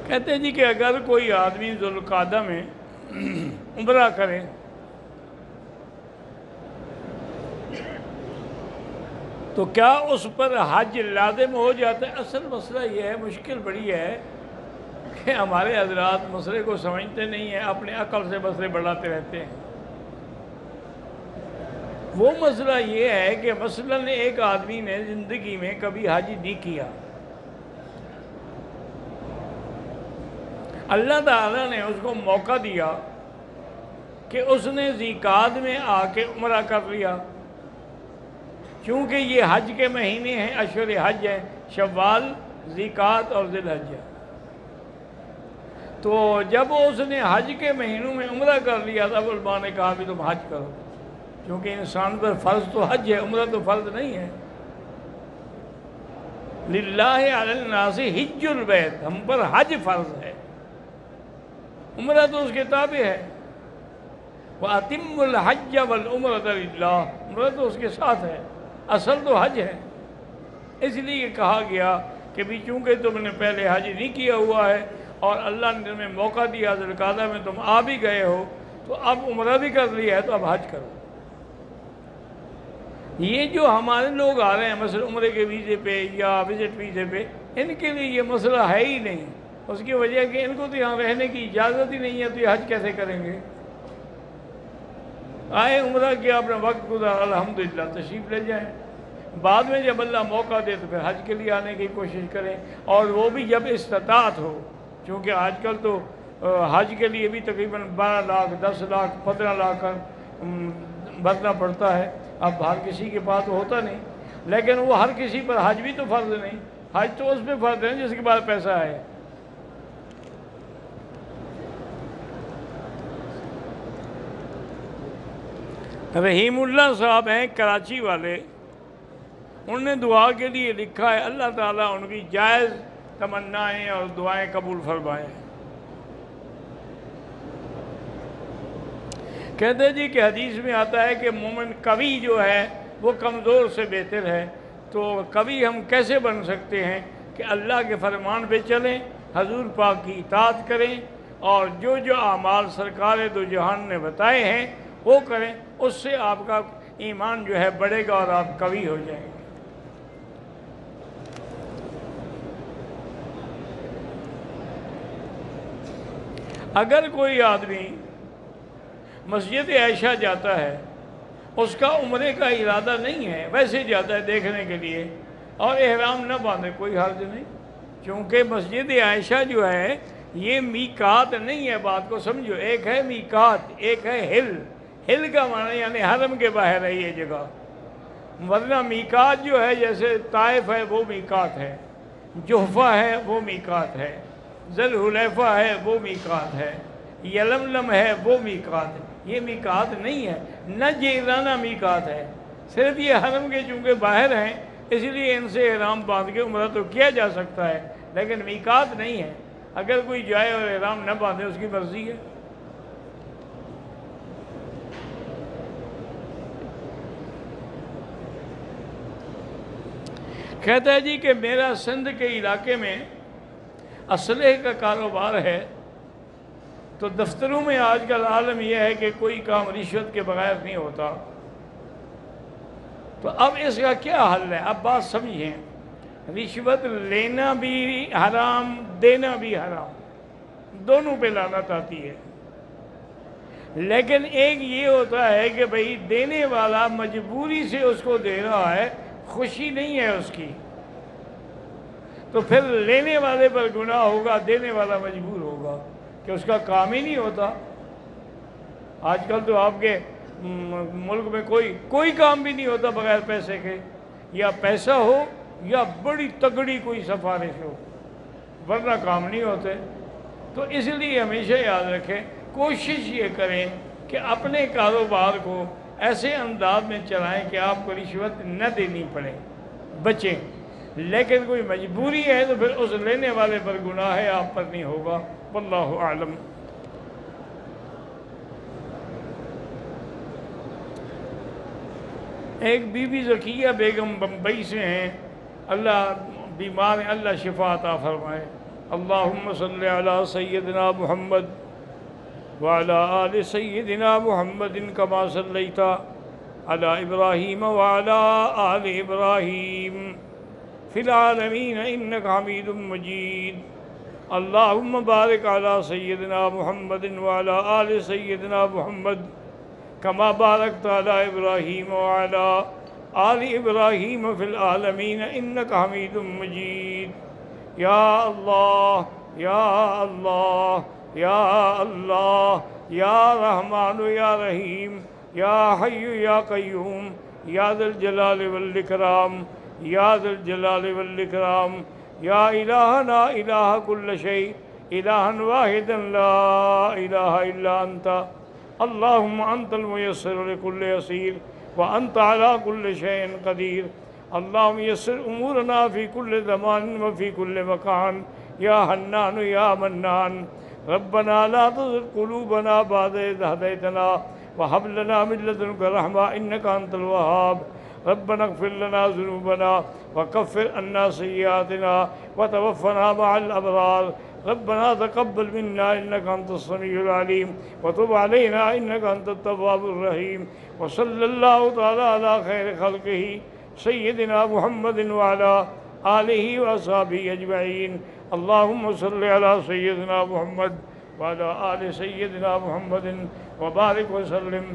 کہتے ہیں جی کہ اگر کوئی آدمی ذوالقعدہ میں عمرہ کرے تو کیا اس پر حج لازم ہو جاتا ہے؟ اصل مسئلہ یہ ہے، مشکل بڑی ہے کہ ہمارے حضرات مسئلے کو سمجھتے نہیں ہیں، اپنے عقل سے مسئلے بڑھاتے رہتے ہیں۔ وہ مسئلہ یہ ہے کہ مثلاً ایک آدمی نے زندگی میں کبھی حج نہیں کیا، اللہ تعالیٰ نے اس کو موقع دیا کہ اس نے ذیقعد میں آ کے عمرہ کر لیا، چونکہ یہ حج کے مہینے ہیں، اشہر حج ہیں، شوال، ذیقعد اور ذی الحجہ۔ تو جب اس نے حج کے مہینوں میں عمرہ کر لیا تھا، علماء نے کہا بھی تم حج کرو، کیونکہ انسان پر فرض تو حج ہے، عمرہ تو فرض نہیں ہے۔ للہ علی الناس حج البیت، ہم پر حج فرض ہے، عمرہ تو اس کے تابع ہے۔ وَأَتِمُّ الْحَجَّ وَالْعُمْرَةَ لِلَّهِ، عمرہ تو اس کے ساتھ ہے، اصل تو حج ہے۔ اس لیے کہا گیا کہ بھی چونکہ تم نے پہلے حج نہیں کیا ہوا ہے اور اللہ نے تمہیں موقع دیا، ذوالقعدہ میں تم آ بھی گئے ہو، تو اب عمرہ بھی کر لیا ہے تو اب حج کرو۔ یہ جو ہمارے لوگ آ رہے ہیں مثلا عمرے کے ویزے پہ یا وزٹ ویزے پہ، ان کے لیے یہ مسئلہ ہے ہی نہیں، اس کی وجہ کہ ان کو تو یہاں رہنے کی اجازت ہی نہیں ہے، تو یہ حج کیسے کریں گے؟ آئے عمرہ کیا، اپنا وقت گزارا، الحمدللہ تشریف لے جائیں، بعد میں جب اللہ موقع دے تو پھر حج کے لیے آنے کی کوشش کریں، اور وہ بھی جب استطاعت ہو، چونکہ آج کل تو حج کے لیے بھی تقریباً 12 لاکھ 10 لاکھ 15 لاکھ کا بھرنا پڑتا ہے۔ اب ہر کسی کے پاس ہوتا نہیں، لیکن وہ ہر کسی پر حج بھی تو فرض نہیں، حج تو اس پہ فرض ہے جس کے پاس پیسہ ہے۔ رحیم اللہ صاحب ہیں کراچی والے، انہوں نے دعا کے لیے لکھا ہے اللہ تعالیٰ ان کی جائز تمنائیں اور دعائیں قبول فرمائیں۔ کہتے جی کہ حدیث میں آتا ہے کہ مومن قوی جو ہے وہ کمزور سے بہتر ہے، تو قوی ہم کیسے بن سکتے ہیں؟ کہ اللہ کے فرمان پہ چلیں، حضور پاک کی اطاعت کریں، اور جو جو اعمال سرکار دو جہان نے بتائے ہیں وہ کریں، اس سے آپ کا ایمان جو ہے بڑھے گا اور آپ قوی ہو جائیں گے۔ اگر کوئی آدمی مسجد عائشہ جاتا ہے، اس کا عمرے کا ارادہ نہیں ہے، ویسے جاتا ہے دیکھنے کے لیے، اور احرام نہ باندھے، کوئی حرج نہیں، کیونکہ مسجد عائشہ جو ہے یہ میقات نہیں ہے، بات کو سمجھو، ایک ہے میقات، ایک ہے ہل۔ ہل کا معنی یعنی حرم کے باہر ہے یہ جگہ، ورنہ میقات جو ہے جیسے طائف ہے وہ میقات ہے، جحفہ ہے وہ میقات ہے، ذوالحلیفہ ہے وہ میقات ہے، یلملم ہے وہ میقات ہے، یہ میقات نہیں ہے، نہ جیرانہ میقات ہے، صرف یہ حرم کے چونکہ باہر ہیں اس لیے ان سے احرام باندھ کے عمرہ تو کیا جا سکتا ہے، لیکن میقات نہیں ہے۔ اگر کوئی جائے اور احرام نہ باندھے اس کی مرضی ہے۔ کہتا ہے جی کہ میرا سندھ کے علاقے میں اسلحے کا کاروبار ہے، تو دفتروں میں آج کل عالم یہ ہے کہ کوئی کام رشوت کے بغیر نہیں ہوتا، تو اب اس کا کیا حل ہے؟ اب بات سمجھیں، رشوت لینا بھی حرام، دینا بھی حرام، دونوں پہ لعنت آتی ہے۔ لیکن ایک یہ ہوتا ہے کہ بھئی دینے والا مجبوری سے اس کو دے رہا ہے، خوشی نہیں ہے اس کی، تو پھر لینے والے پر گناہ ہوگا، دینے والا مجبور ہوگا کہ اس کا کام ہی نہیں ہوتا۔ آج کل تو آپ کے ملک میں کوئی کام بھی نہیں ہوتا بغیر پیسے کے، یا پیسہ ہو یا بڑی تگڑی کوئی سفارش ہو، ورنہ کام نہیں ہوتے۔ تو اس لیے ہمیشہ یاد رکھیں، کوشش یہ کریں کہ اپنے کاروبار کو ایسے انداز میں چلائیں کہ آپ کو رشوت نہ دینی پڑے، بچیں۔ لیکن کوئی مجبوری ہے تو پھر اس لینے والے پر گناہ ہے، آپ پر نہیں ہوگا۔ واللہ اعلم۔ ایک بی بی ذکیہ بیگم بمبئی سے ہیں، اللہ بیمار ہیں، اللہ شفا عطا فرمائے، اللهم صل على سيدنا محمد وعلى آل سيدنا محمد كما صليت على إبراهيم وعلى آل إبراهيم في العالمين إنك حميد مجيد. اللهم بارك على سيدنا محمد وعلى آل سيدنا محمد كما باركت على إبراهيم وعلى آل إبراهيم في العالمين إنك حميد مجيد. يا الله يا الله يا الله يا رحمن يا رحيم يا حي يا قيوم يا ذا الجلال والإكرام يا ذا الجلال والإكرام يا إلهنا إله كل شيء إلها واحدا لا إله إلا أنت. اللهم أنت الميسر لكل يسير وأنت على كل شيء قدير. اللهم يسر أمورنا في كل زمان وفي كل مكان يا حنان يا منان. ربنا لا تزغ قلوبنا بعد إذ هديتنا وهب لنا من لدنك رحمة إنك أنت الوهاب. ربنا اغفر لنا ذنوبنا وكفر عنا سيئاتنا وتوفنا مع الأبرار. ربنا تقبل منا إنك أنت السميع العليم وتب علينا إنك أنت التواب الرحيم. وصلى الله تعالى على خير خلقه سيدنا محمد وعلى آله وأصحابه أجمعين. اللهم صل على سيدنا محمد وعلى آل سيدنا محمد وبارك وسلم